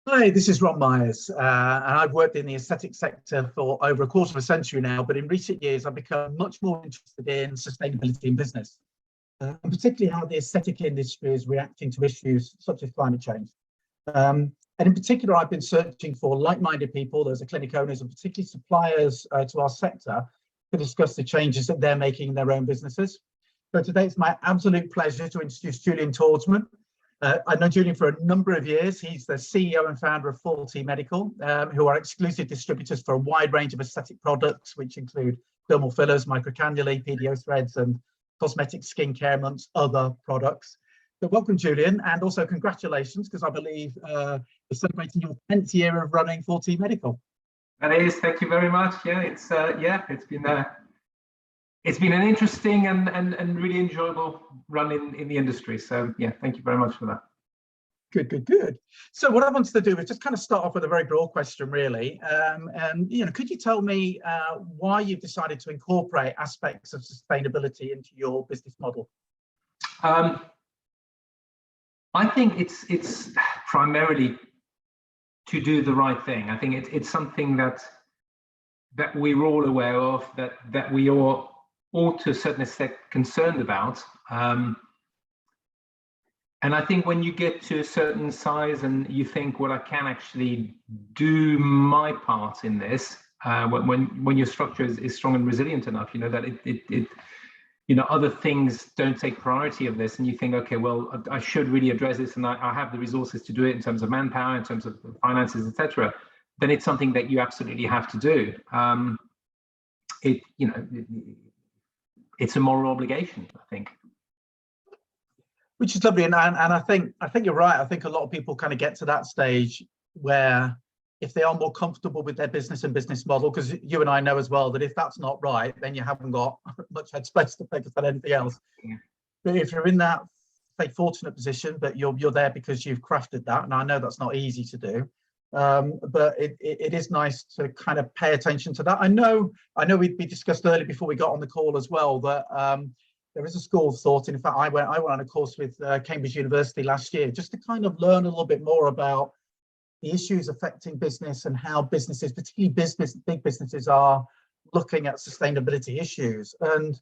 Hi, this is Ron Myers, and I've worked in the aesthetic sector for over a quarter of a century now, but in recent years I've become much more interested in sustainability in business, and particularly how the aesthetic industry is reacting to issues such as climate change. And in particular, I've been searching for like-minded people, those are clinic owners and particularly suppliers to our sector, to discuss the changes that they're making in their own businesses. So today it's my absolute pleasure to introduce Julien Tordjmann. I've known Julien for a number of years. He's the CEO and founder of 4T Medical, who are exclusive distributors for a wide range of aesthetic products, which include dermal fillers, microcannulae, PDO threads, and cosmetic skincare, amongst other products. So welcome, Julien, and also congratulations, because I believe you're celebrating your 10th year of running 4T Medical. That is, thank you very much. Yeah, it's been an interesting and really enjoyable run in the industry. So yeah, thank you very much for that. Good. So what I wanted to do is just kind of start off with a very broad question, really. Could you tell me why you've decided to incorporate aspects of sustainability into your business model? I think it's primarily to do the right thing. I think it's something that we're all aware of, that we are all to a certain extent concerned about. And I think when you get to a certain size and you think, well, I can actually do my part in this, when your structure is strong and resilient enough, you know, that other things don't take priority of this, and you think, okay, well, I should really address this, and I have the resources to do it in terms of manpower, in terms of finances, etc. Then it's something that you absolutely have to do. It's a moral obligation, I think. Which is lovely, and I think you're right. I think a lot of people kind of get to that stage where, if they are more comfortable with their business and business model, because you and I know as well that if that's not right, then you haven't got much headspace to focus on anything else. Yeah. But if you're in that, say, fortunate position, but you're there because you've crafted that, and I know that's not easy to do, but it is nice to kind of pay attention to that. I know we discussed earlier before we got on the call as well that there is a school of thought. In fact, I went on a course with Cambridge University last year just to kind of learn a little bit more about the issues affecting business and how businesses, particularly big businesses, are looking at sustainability issues. And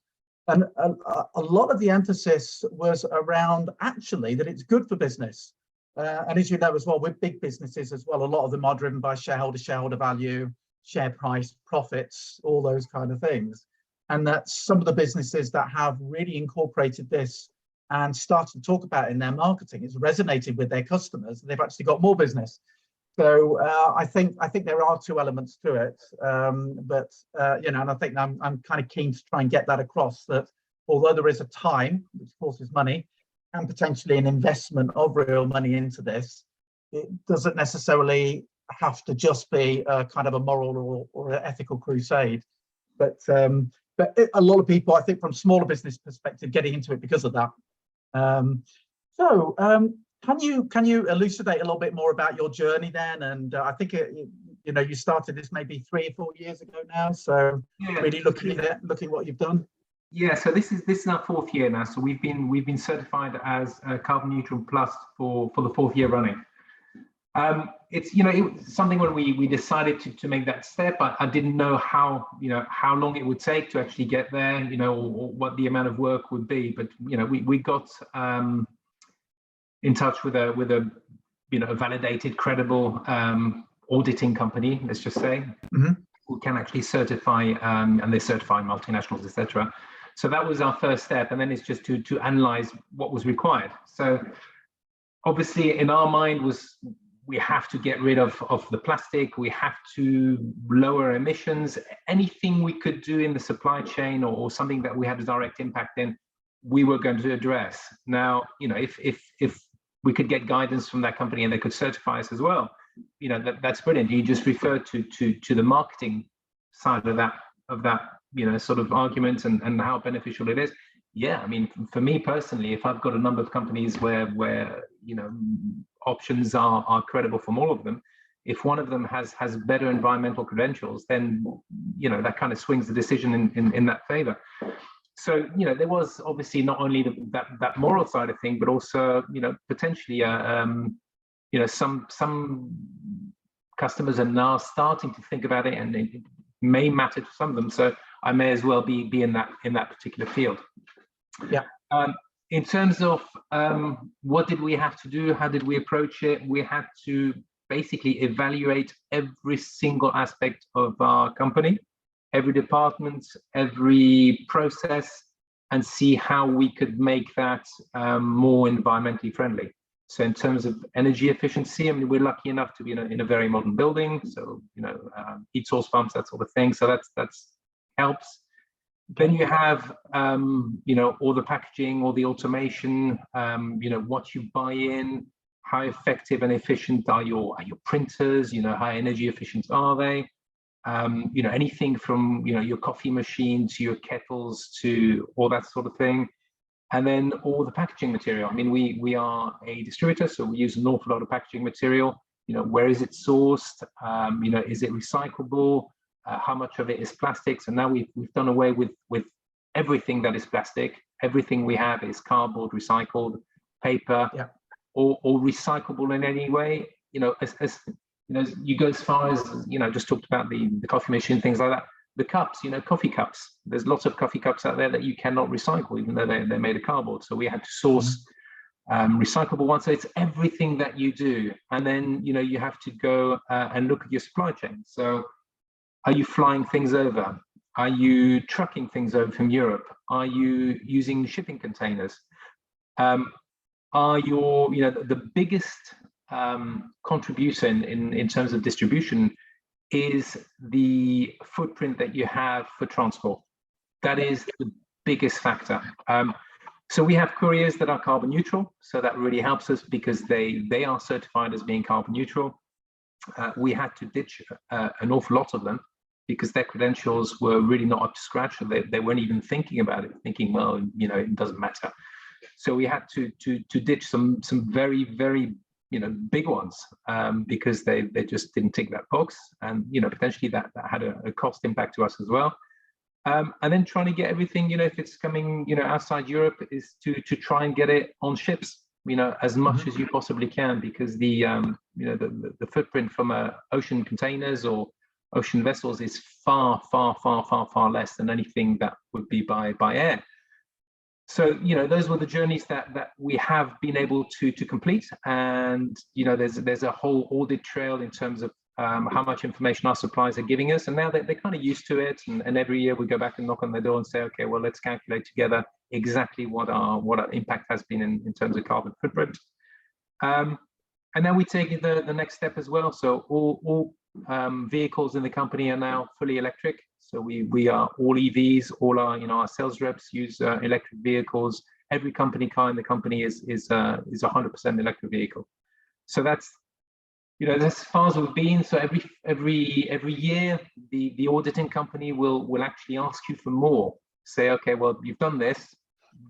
a lot of the emphasis was around actually that it's good for business. And as you know as well, with big businesses as well, a lot of them are driven by shareholder value, share price, profits, all those kind of things. And that some of the businesses that have really incorporated this and started to talk about it in their marketing, it's resonated with their customers. They've actually got more business. So I think there are two elements to it, and I think I'm kind of keen to try and get that across, that although there is a time, which of course is money, and potentially an investment of real money into this, it doesn't necessarily have to just be a kind of a moral or an ethical crusade. But a lot of people, I think, from smaller business perspective, getting into it because of that. Can you elucidate a little bit more about your journey then? And I think you started this maybe 3 or 4 years ago now. So yeah, really looking what you've done. Yeah. So this is our 4th year now. So we've been certified as Carbon Neutral Plus for the 4th year running. It's something when we decided to make that step, I didn't know how long it would take to actually get there, or what the amount of work would be. But we got in touch with a validated, credible auditing company, let's just say, who can actually certify, and they certify multinationals, etc. So that was our first step, and then it's just to analyze what was required. So obviously, in our mind was, we have to get rid of the plastic, we have to lower emissions, anything we could do in the supply chain or something that we had a direct impact in, we were going to address. Now, if we could get guidance from that company and they could certify us as well, that's brilliant. You just refer to the marketing side of that sort of argument and how beneficial it is. Yeah, I mean, for me personally, if I've got a number of companies where options are credible from all of them, if one of them has better environmental credentials, then that kind of swings the decision in that favor. So there was obviously not only that moral side of thing, but also potentially some customers are now starting to think about it, and it may matter to some of them. So I may as well be in that particular field. Yeah. In terms of what did we have to do? How did we approach it? We had to basically evaluate every single aspect of our company, every department, every process, and see how we could make that more environmentally friendly. So in terms of energy efficiency, I mean, we're lucky enough to be in a very modern building. So, heat source pumps, that sort of thing. So that's helps. Then you have, all the packaging, all the automation, what you buy in, how effective and efficient are your printers, how energy efficient are they? Anything from, your coffee machine to your kettles to all that sort of thing. And then all the packaging material. I mean, we are a distributor, so we use an awful lot of packaging material. Where is it sourced? Is it recyclable? How much of it is plastic? So now we've done away with everything that is plastic. Everything we have is cardboard, recycled, paper, yeah, or recyclable in any way. As you go as far as just talked about the coffee machine, things like that. The cups, coffee cups. There's lots of coffee cups out there that you cannot recycle, even though they're made of cardboard. So we had to source recyclable ones. So it's everything that you do, and then you have to go and look at your supply chain. So are you flying things over? Are you trucking things over from Europe? Are you using shipping containers? Are your the biggest contributor in terms of distribution is the footprint that you have for transport. That is the biggest factor. So we have couriers that are carbon neutral, so that really helps us because they are certified as being carbon neutral. We had to ditch an awful lot of them because their credentials were really not up to scratch. So they weren't even thinking about it, thinking, well, it doesn't matter. So we had to ditch some very, very big ones because they just didn't tick that box, and potentially that had a cost impact to us as well. And then trying to get everything, if it's coming outside Europe, is to try and get it on ships, as much as you possibly can, because the footprint from ocean containers or ocean vessels is far less than anything that would be by air. So those were the journeys that we have been able to complete, and there's a whole audit trail in terms of how much information our suppliers are giving us, and now they're kind of used to it, and every year we go back and knock on their door and say, okay, well, let's calculate together exactly what our impact has been in terms of carbon footprint. And then we take the next step as well. So all vehicles in the company are now fully electric. So we are all EVs. All our sales reps use electric vehicles. Every company car in the company is 100% electric vehicle. So that's as far as we've been. So every year the auditing company will actually ask you for more. Say, okay, well, you've done this,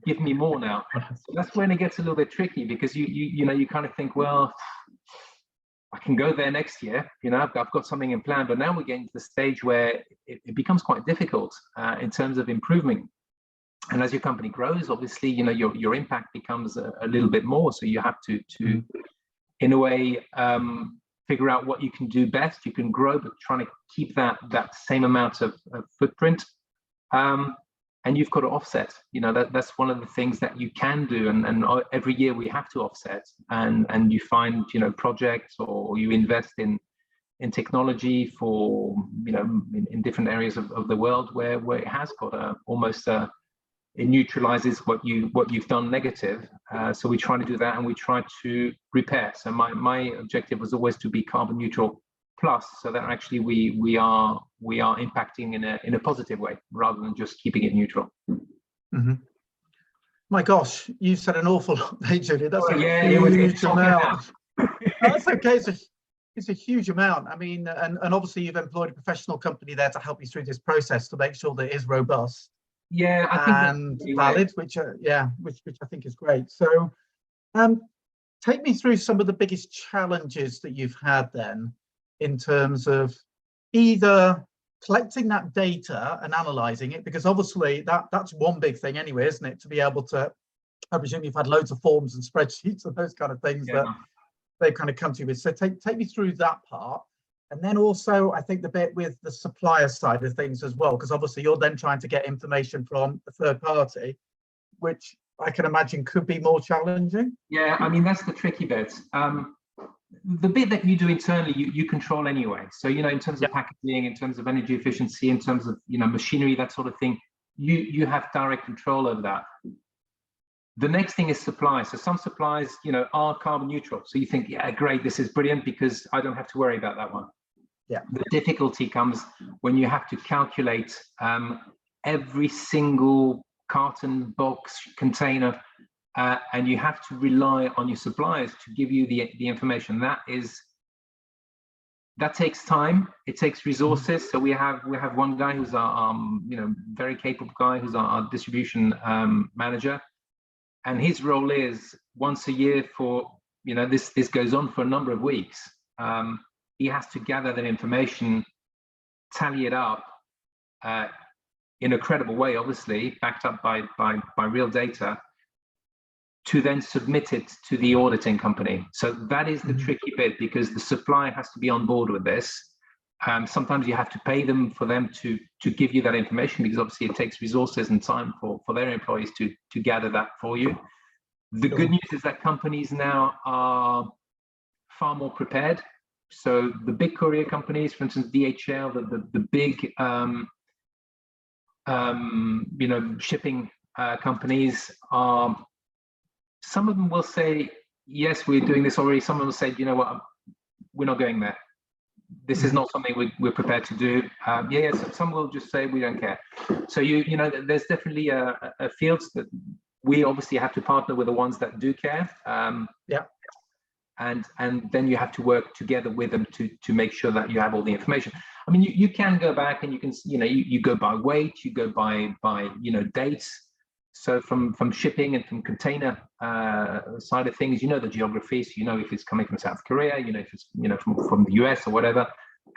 give me more now. So that's when it gets a little bit tricky, because you kind of think, well, I can go there next year, I've got something in plan, but now we're getting to the stage where it becomes quite difficult in terms of improving. And as your company grows, obviously, your impact becomes a little bit more. So you have to in a way, figure out what you can do best. You can grow, but trying to keep that same amount of footprint. And you've got to offset. That's one of the things that you can do, and every year we have to offset. And you find projects, or you invest in technology for in different areas of the world where it has got almost it neutralizes what you've done negative. So we try to do that, and we try to repair. So my objective was always to be carbon neutral plus, so that actually we are impacting in a positive way rather than just keeping it neutral. Mm-hmm. My gosh, you said an awful lot there, Julie. That's a huge amount. That's okay. It's a huge amount. I mean, and obviously you've employed a professional company there to help you through this process to make sure that it is robust. Yeah, I think and valid, which I think is great. So, take me through some of the biggest challenges that you've had then, in terms of either collecting that data and analysing it, because obviously that's one big thing anyway, isn't it? To be able to, I presume you've had loads of forms and spreadsheets and those kind of things that they've kind of come to you with. So take me through that part. And then also, I think the bit with the supplier side of things as well, because obviously you're then trying to get information from a third party, which I can imagine could be more challenging. Yeah, I mean, that's the tricky bit. The bit that you do internally, you control anyway. So, you know, in terms of packaging, in terms of energy efficiency, in terms of, you know, machinery, that sort of thing, you have direct control over that. The next thing is supply. So some supplies, you know, are carbon neutral. So you think, yeah, great, this is brilliant because I don't have to worry about that one. Yeah. The difficulty comes when you have to calculate every single carton, box, container, and you have to rely on your suppliers to give you the information. That takes time. It takes resources. So we have one guy who's our you know, very capable guy who's our distribution manager, and his role is once a year for, you know, this goes on for a number of weeks. He has to gather that information, tally it up in a credible way, obviously backed up by real data, to then submit it to the auditing company. So that is the tricky bit, because the supplier has to be on board with this. Sometimes you have to pay them for them to give you that information, because obviously it takes resources and time for their employees to gather that for you. The good news is that companies now are far more prepared. So the big courier companies, for instance, DHL, the big you know, shipping companies are, some of them will say, yes, we're doing this already. Some of them will say, you know what, we're not going there. This is not something we're prepared to do. So some will just say, we don't care. So you know, there's definitely a fields that we obviously have to partner with the ones that do care. And then you have to work together with them to make sure that you have all the information. I mean, you can go back and you can, you know, you go by weight, you go by you know, dates. So from shipping and from container side of things, you know, the geography, so you know if it's coming from South Korea, you know if it's, you know, from the US or whatever,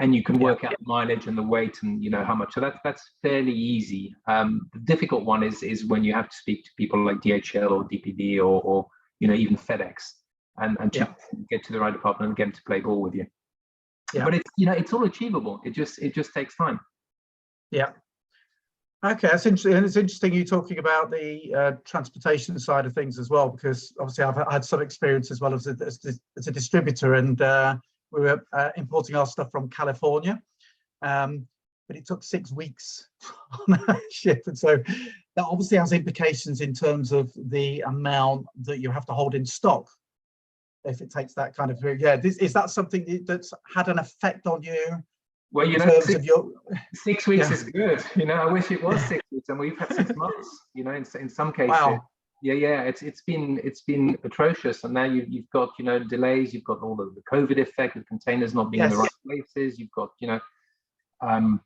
and you can work out the mileage and the weight and, you know, how much. So that's fairly easy. The difficult one is when you have to speak to people like DHL or DPD or you know, even FedEx, and to get to the right department and get them to play ball with you. But it's, you know, it's all achievable. It just takes time. Okay, that's interesting. And it's interesting you talking about the transportation side of things as well, because obviously I've had some experience as well as a distributor, and we were importing our stuff from California, but it took 6 weeks on a ship, and so that obviously has implications in terms of the amount that you have to hold in stock if it takes that kind of period. Is that something that's had an effect on you? Well, you know, 6 weeks is good. You know, I wish it was 6 weeks, and we've had 6 months. You know, in some cases. Wow. It's been atrocious, and now you've got, you know, delays. You've got all the COVID effect with containers not being in the right places. You've got, you know,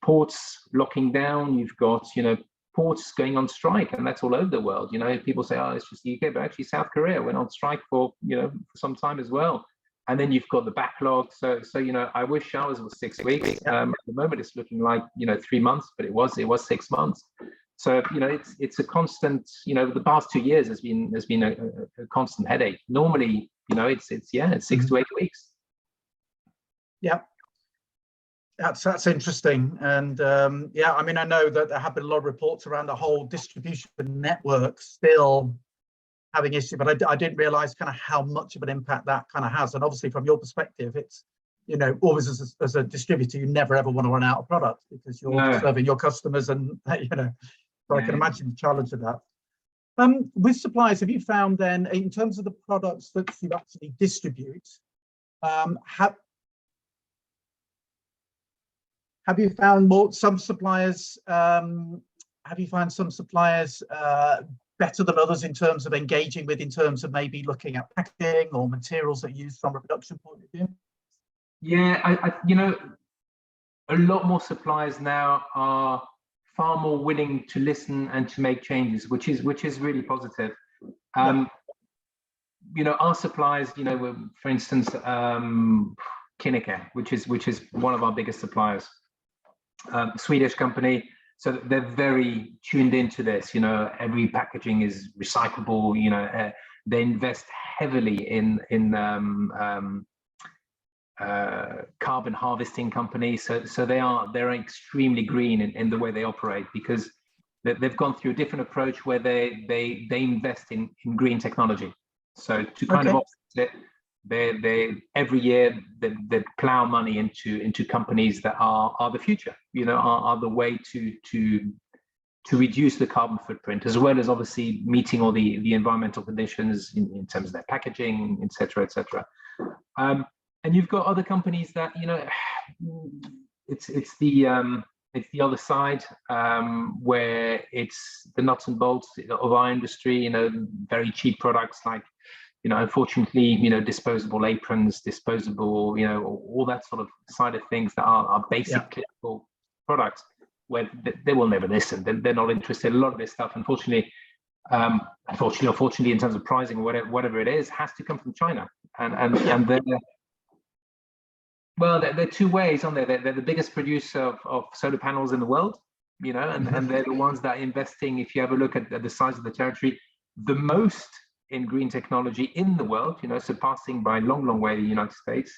ports locking down. You've got, you know, ports going on strike, and that's all over the world. You know, people say, oh, it's just the UK, but actually South Korea went on strike for, you know, for some time as well. And then you've got the backlog. So you know, I wish ours was 6 weeks. At the moment, it's looking like, you know, 3 months, but it was 6 months. So you know, it's a constant. You know, the past 2 years has been a constant headache. Normally, you know, it's 6 to 8 weeks. Yeah, that's interesting. And I mean, I know that there have been a lot of reports around the whole distribution network still having issues, but I didn't realize kind of how much of an impact that kind of has. And obviously from your perspective, it's, you know, always as a distributor, you never ever want to run out of product because you're serving your customers, and you know, so I can imagine the challenge of that. With suppliers, have you found then, in terms of the products that you actually distribute, have you found some suppliers better than others in terms of engaging with, in terms of maybe looking at packaging or materials that are used from a production point of view? Yeah, I you know, a lot more suppliers now are far more willing to listen and to make changes, which is really positive. You know, our suppliers, you know, for instance, Kinneke, which is one of our biggest suppliers, Swedish company. So they're very tuned into this. You know, every packaging is recyclable. You know, they invest heavily in carbon harvesting companies. So they're extremely green in the way they operate, because they've gone through a different approach where they invest in green technology. So to kind of offset it, they every year they plow money into companies that are the future, are the way to reduce the carbon footprint, as well as obviously meeting all the environmental conditions in terms of their packaging, etc., etc. And you've got other companies that, it's the other side, where it's the nuts and bolts of our industry, very cheap products like, unfortunately, disposable aprons, disposable, all that sort of side of things that are basic clinical products, where they will never listen. They're not interested. A lot of this stuff, unfortunately, in terms of pricing or whatever it is, has to come from China. And there are two ways on there. They're the biggest producer of solar panels in the world, and they're the ones that are investing, if you have a look at the size of the territory, the most in green technology in the world, surpassing by a long way the United States.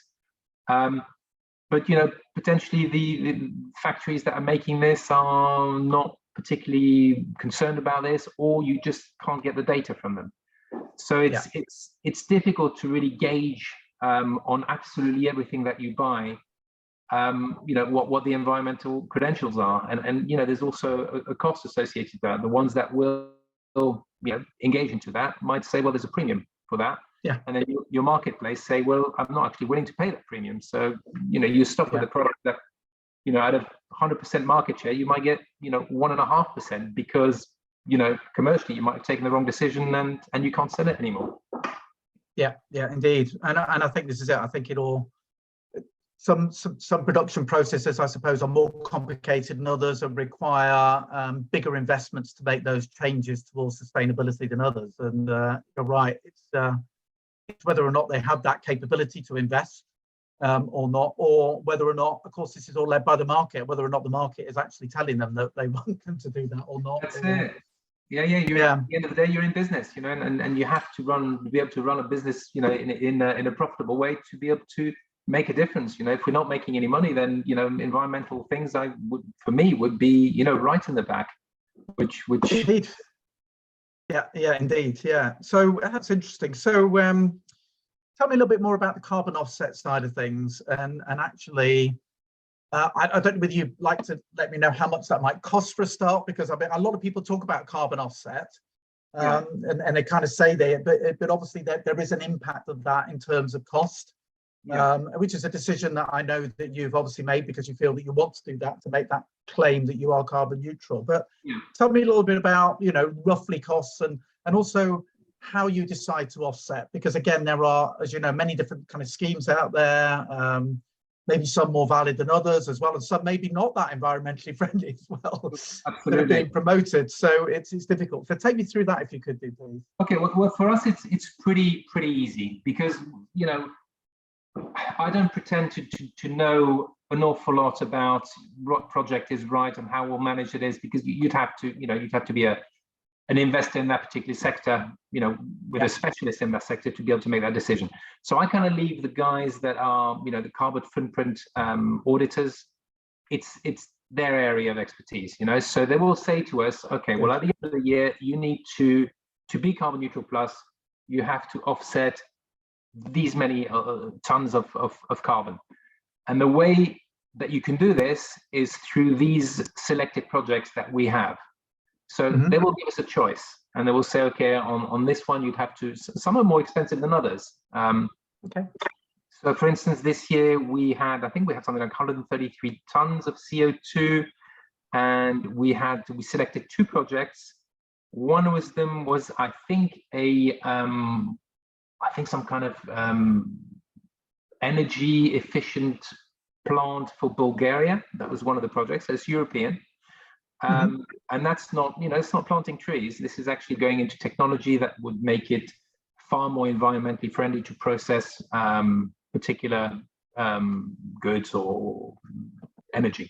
But potentially the factories that are making this are not particularly concerned about this, or you just can't get the data from them. So it's difficult to really gauge on absolutely everything that you buy, what the environmental credentials are, and there's also a cost associated with that. The ones that will engage into that might say, well, there's a premium for that, and then your marketplace say, well, I'm not actually willing to pay that premium. So you stop with a product that out of 100% market share, you might get 1.5%, because commercially you might have taken the wrong decision and you can't sell it anymore. Yeah, indeed. And I think this is it. I think it all, some production processes, I suppose, are more complicated than others and require bigger investments to make those changes towards sustainability than others. And you're right, it's whether or not they have that capability to invest or not, or whether or not, of course, this is all led by the market, whether or not the market is actually telling them that they want them to do that or not. That's it. Yeah. At the end of the day, you're in business, and you have to be able to run a business, in a profitable way to be able to make a difference. If we're not making any money, then environmental things for me would be right in the back, which. Indeed. Yeah, indeed. Yeah. So that's interesting. So tell me a little bit more about the carbon offset side of things, and actually. I don't know whether you'd like to let me know how much that might cost for a start, because I bet a lot of people talk about carbon offset, and they kind of say but obviously there is an impact of that in terms of cost, which is a decision that I know that you've obviously made because you feel that you want to do that, to make that claim that you are carbon neutral. But tell me a little bit about, roughly costs and also how you decide to offset, because again, there are, as you know, many different kind of schemes out there. Maybe some more valid than others, as well as some maybe not that environmentally friendly as well. Absolutely. That are being promoted. So it's difficult. So take me through that if you could do, please. Okay, well for us it's pretty easy, because I don't pretend to know an awful lot about what project is right and how well managed it is, because you'd have to be an investor in that particular sector, with a specialist in that sector to be able to make that decision. So I kind of leave the guys that are, the carbon footprint auditors. It's their area of expertise, So they will say to us, okay, well, at the end of the year, you need to be carbon neutral plus, you have to offset these many tons of carbon. And the way that you can do this is through these selected projects that we have. So they will give us a choice, and they will say, okay, on this one, you'd have to, some are more expensive than others. Okay. So for instance, this year I think we had something like 133 tons of CO2, and we selected two projects. One of them was, I think some kind of energy efficient plant for Bulgaria. That was one of the projects. So it's European. And that's not, it's not planting trees. This is actually going into technology that would make it far more environmentally friendly to process particular goods or energy.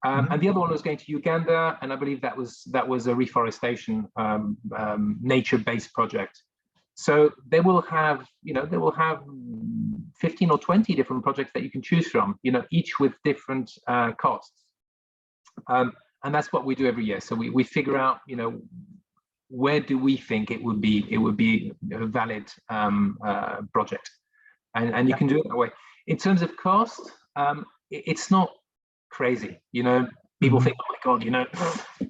And the other one was going to Uganda, and I believe that was a reforestation nature-based project. So they will have 15 or 20 different projects that you can choose from, each with different costs. And that's what we do every year. So we figure out, where do we think it would be a valid project, and you can do it that way. In terms of cost, it's not crazy. People think, oh my God,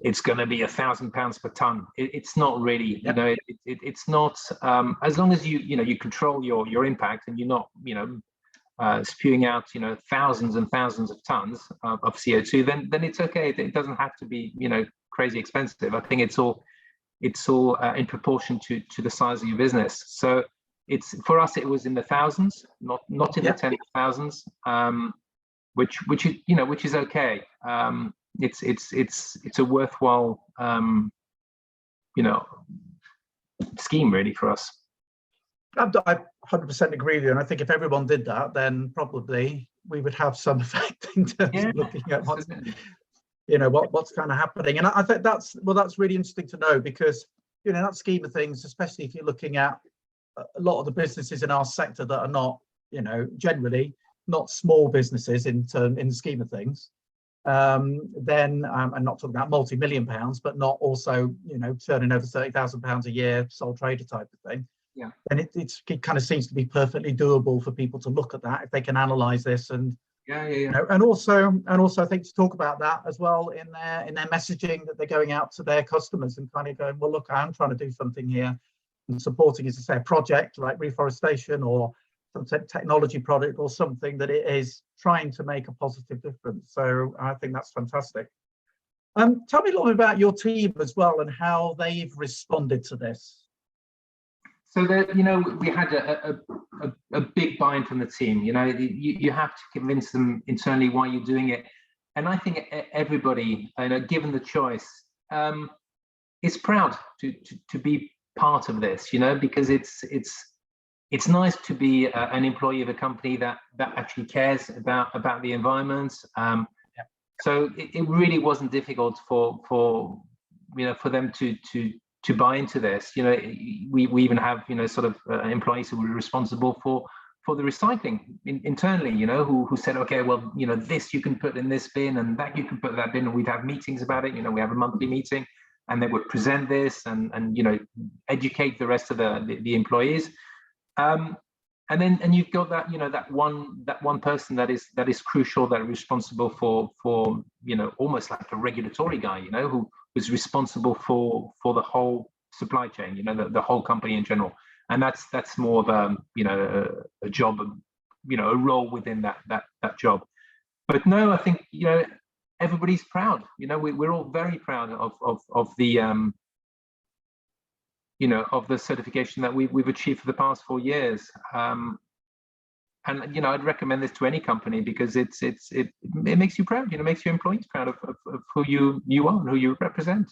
it's going to be £1,000 per ton. It's not really. It's not. As long as you control your impact and you're not spewing out thousands and thousands of tons of CO2, then it's okay. It doesn't have to be crazy expensive. I think it's all in proportion to the size of your business. So for us it was in the thousands, not in the tens of thousands, which is okay. It's a worthwhile scheme really for us. I 100% agree with you, and I think if everyone did that, then probably we would have some effect in terms of looking at what's kind of happening. And I think that's really interesting to know, because in that scheme of things, especially if you're looking at a lot of the businesses in our sector that are not, generally not small businesses in the scheme of things, then I'm not talking about multi-million pounds, but not also turning over £30,000 a year, sole trader type of thing. Yeah. And it kind of seems to be perfectly doable for people to look at that if they can analyze this, and and also I think to talk about that as well in their messaging that they're going out to their customers and kind of going, well, look, I'm trying to do something here and supporting, as I say, a project like reforestation or some technology product or something that it is trying to make a positive difference. So I think that's fantastic. Tell me a little bit about your team as well and how they've responded to this. So that we had a big buy-in from the team. You have to convince them internally why you're doing it, and I think everybody, given the choice, is proud to be part of this. Because it's nice to be an employee of a company that actually cares about the environment. So it really wasn't difficult for them to buy into this. We even have sort of employees who were responsible for the recycling internally, who said, okay, well, this you can put in this bin and that you can put in that bin, and we'd have meetings about it. We have a monthly meeting, and they would present this and educate the rest of the employees. And you've got that one person that is crucial, that is responsible for almost like a regulatory guy, who was responsible for the whole supply chain, the whole company in general. And that's more of a job, a role within that job. But no, I think everybody's proud. We're all very proud of the of the certification that we've achieved for the past 4 years. And I'd recommend this to any company, because it makes you proud. Makes your employees proud of who you are and who you represent.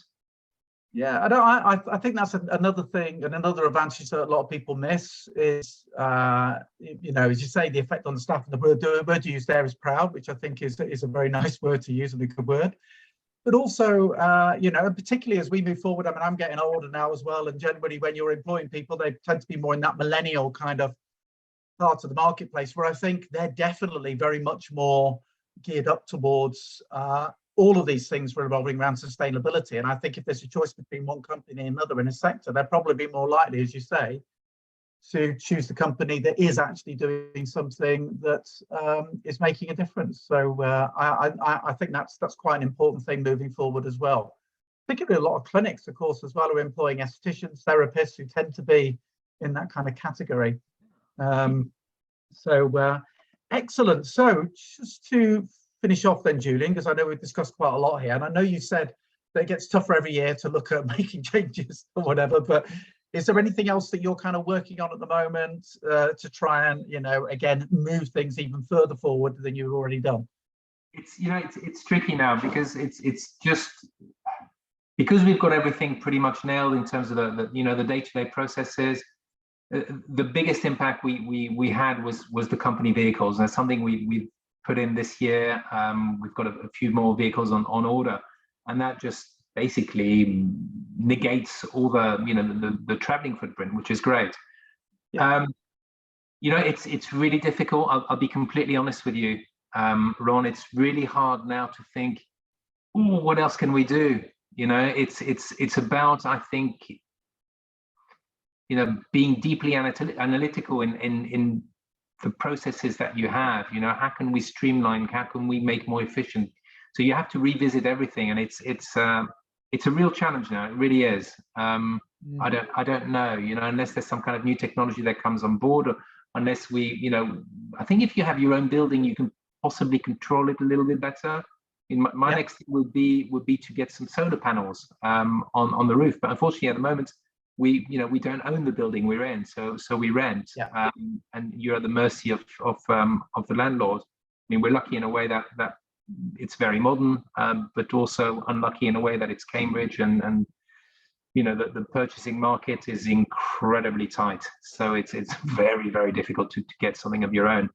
Yeah, I think that's another thing, and another advantage that a lot of people miss is, as you say, the effect on the staff. And the word you use there is proud, which I think is a very nice word to use and a good word. But also, particularly as we move forward, I mean, I'm getting older now as well, and generally when you're employing people, they tend to be more in that millennial kind of part of the marketplace, where I think they're definitely very much more geared up towards all of these things revolving around sustainability. And I think if there's a choice between one company and another in a sector, they'll probably be more likely, as you say, to choose the company that is actually doing something that is making a difference. So I think that's quite an important thing moving forward as well. Particularly a lot of clinics, of course, as well, are employing estheticians, therapists who tend to be in that kind of category. Excellent. So just to finish off then, Julien, because I know we've discussed quite a lot here, and I know you said that it gets tougher every year to look at making changes or whatever, but is there anything else that you're kind of working on at the moment to try and, again, move things even further forward than you've already done? It's tricky now, because it's just because we've got everything pretty much nailed in terms of the day-to-day processes. The biggest impact we had was the company vehicles, and that's something we've put in this year. We've got a few more vehicles on order, and that just basically negates all the traveling footprint, which is great. Yeah. You know, it's really difficult. I'll be completely honest with you, Ron. It's really hard now to think, oh, what else can we do? You know, it's about, I think, you know, being deeply analytical in the processes that you have. You know, how can we streamline? How can we make more efficient? So you have to revisit everything, and it's a real challenge now. It really is. I don't know. You know, unless there's some kind of new technology that comes on board, or unless we, you know, I think if you have your own building, you can possibly control it a little bit better. My next thing would be to get some solar panels on the roof, but unfortunately at the moment we don't own the building we're in, so we rent, and you're at the mercy of the landlord. I mean, we're lucky in a way that it's very modern, but also unlucky in a way that it's Cambridge, and you know, the purchasing market is incredibly tight, so it's very, very difficult to get something of your own.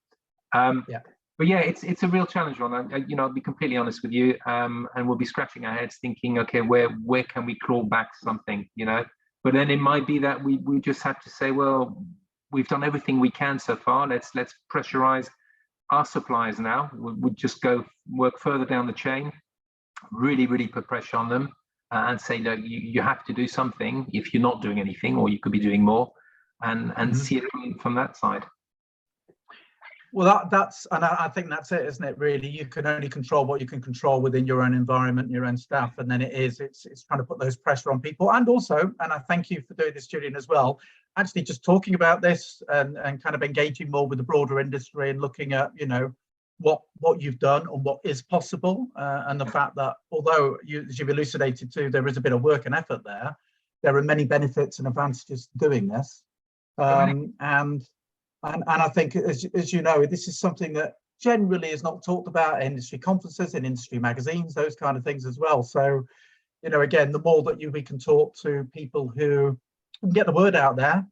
But yeah, it's a real challenge, Ron. You know, I'll be completely honest with you, and we'll be scratching our heads thinking, okay, where can we claw back something, you know? But then it might be that we just have to say, well, we've done everything we can so far. Let's pressurize our suppliers now. We'll just go work further down the chain, really, really put pressure on them, and say, look, you have to do something if you're not doing anything, or you could be doing more, and see it from that side. Well, and I think that's it, isn't it? Really, you can only control what you can control within your own environment, your own staff, and then it's trying to put those pressure on people. And also, and I thank you for doing this, Julien, as well. Actually, just talking about this and kind of engaging more with the broader industry and looking at, you know, what you've done and what is possible, and the fact that although as you've elucidated too, there is a bit of work and effort there. There are many benefits and advantages to doing this, And I think, as you know, this is something that generally is not talked about in industry conferences, in industry magazines, those kind of things as well. So, you know, again, the more that we can talk to people who can get the word out there,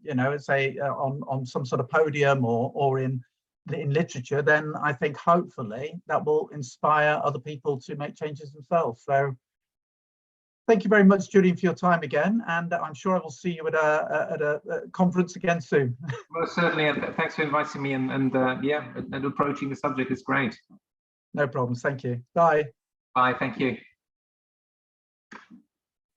you know, say on some sort of podium or in literature, then I think hopefully that will inspire other people to make changes themselves. So thank you very much, Julien, for your time again, and I'm sure I will see you at a conference again soon. Well, certainly, and thanks for inviting me, and yeah, and approaching the subject is great. No problems. Thank you. Bye. Bye. Thank you.